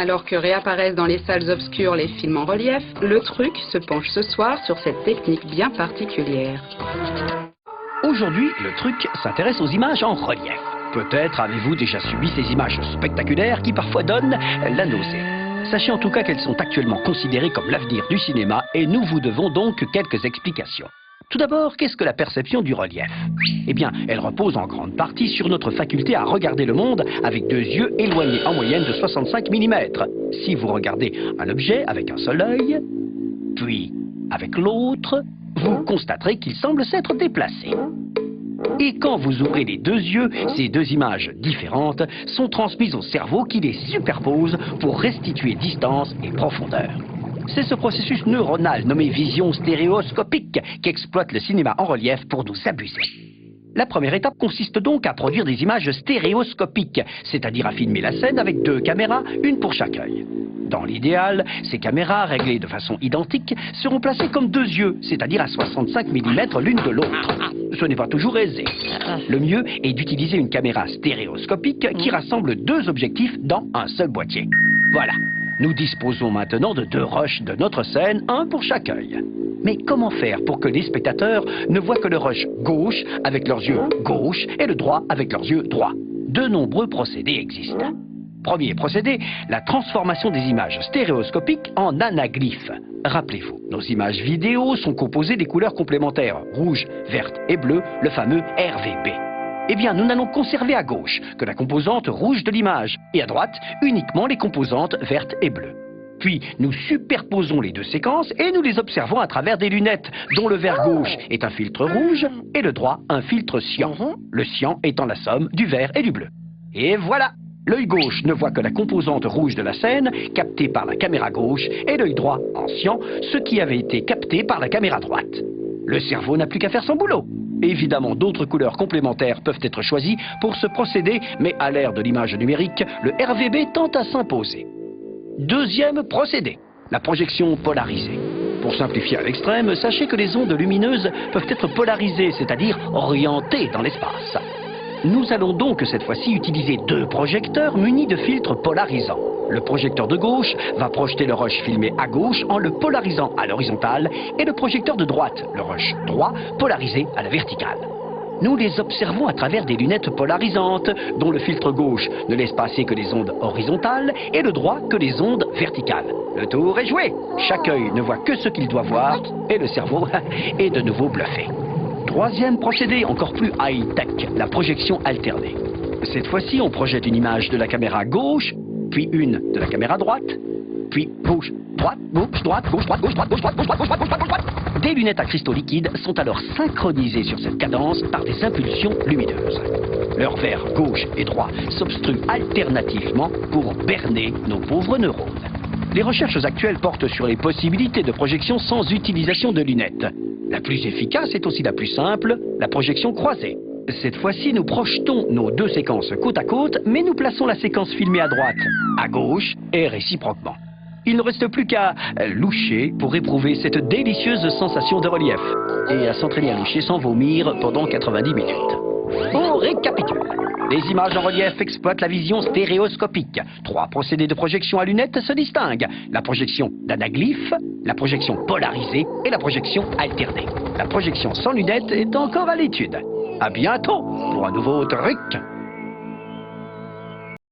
Alors que réapparaissent dans les salles obscures les films en relief, Le Truc se penche ce soir sur cette technique bien particulière. Aujourd'hui, Le Truc s'intéresse aux images en relief. Peut-être avez-vous déjà subi ces images spectaculaires qui parfois donnent la nausée. Sachez en tout cas qu'elles sont actuellement considérées comme l'avenir du cinéma et nous vous devons donc quelques explications. Tout d'abord, qu'est-ce que la perception du relief? Eh bien, elle repose en grande partie sur notre faculté à regarder le monde avec deux yeux éloignés en moyenne de 65 mm. Si vous regardez un objet avec un seul œil, puis avec l'autre, vous constaterez qu'il semble s'être déplacé. Et quand vous ouvrez les deux yeux, ces deux images différentes sont transmises au cerveau qui les superpose pour restituer distance et profondeur. C'est ce processus neuronal nommé vision stéréoscopique qu'exploite le cinéma en relief pour nous abuser. La première étape consiste donc à produire des images stéréoscopiques, c'est-à-dire à filmer la scène avec deux caméras, une pour chaque œil. Dans l'idéal, ces caméras, réglées de façon identique, seront placées comme deux yeux, c'est-à-dire à 65 mm l'une de l'autre. Ce n'est pas toujours aisé. Le mieux est d'utiliser une caméra stéréoscopique qui rassemble deux objectifs dans un seul boîtier. Voilà. Nous disposons maintenant de deux rushs de notre scène, un pour chaque œil. Mais comment faire pour que les spectateurs ne voient que le rush gauche avec leurs yeux gauche et le droit avec leurs yeux droits? De nombreux procédés existent. Premier procédé, la transformation des images stéréoscopiques en anaglyphes. Rappelez-vous, nos images vidéo sont composées des couleurs complémentaires, rouge, verte et bleu, le fameux RVB. Eh bien, nous n'allons conserver à gauche que la composante rouge de l'image, et à droite, uniquement les composantes vertes et bleues. Puis, nous superposons les deux séquences et nous les observons à travers des lunettes, dont le vert gauche est un filtre rouge et le droit un filtre cyan. Le cyan étant la somme du vert et du bleu. Et voilà! L'œil gauche ne voit que la composante rouge de la scène, captée par la caméra gauche, et l'œil droit, en cyan, ce qui avait été capté par la caméra droite. Le cerveau n'a plus qu'à faire son boulot. Évidemment, d'autres couleurs complémentaires peuvent être choisies pour ce procédé, mais à l'ère de l'image numérique, le RVB tend à s'imposer. Deuxième procédé, la projection polarisée. Pour simplifier à l'extrême, sachez que les ondes lumineuses peuvent être polarisées, c'est-à-dire orientées dans l'espace. Nous allons donc cette fois-ci utiliser deux projecteurs munis de filtres polarisants. Le projecteur de gauche va projeter le rush filmé à gauche en le polarisant à l'horizontale et le projecteur de droite, le rush droit, polarisé à la verticale. Nous les observons à travers des lunettes polarisantes dont le filtre gauche ne laisse passer que les ondes horizontales et le droit que les ondes verticales. Le tour est joué. Chaque œil ne voit que ce qu'il doit voir et le cerveau est de nouveau bluffé. Troisième procédé, encore plus high-tech, la projection alternée. Cette fois-ci, on projette une image de la caméra gauche, puis une de la caméra droite, puis gauche, droite, gauche, droite, gauche, droite, gauche, droite, gauche, droite, gauche, droite, gauche, droite, gauche, droite, gauche, droite. Des lunettes à cristaux liquides sont alors synchronisées sur cette cadence par des impulsions lumineuses. Leurs verres gauche et droit s'obstruent alternativement pour berner nos pauvres neurones. Les recherches actuelles portent sur les possibilités de projection sans utilisation de lunettes. La plus efficace est aussi la plus simple, la projection croisée. Cette fois-ci, nous projetons nos deux séquences côte à côte, mais nous plaçons la séquence filmée à droite, à gauche et réciproquement. Il ne reste plus qu'à loucher pour éprouver cette délicieuse sensation de relief et à s'entraîner à loucher sans vomir pendant 90 minutes. On récapitule. Les images en relief exploitent la vision stéréoscopique. Trois procédés de projection à lunettes se distinguent. La projection d'anaglyphe, la projection polarisée et la projection alternée. La projection sans lunettes est encore à l'étude. À bientôt pour un nouveau truc.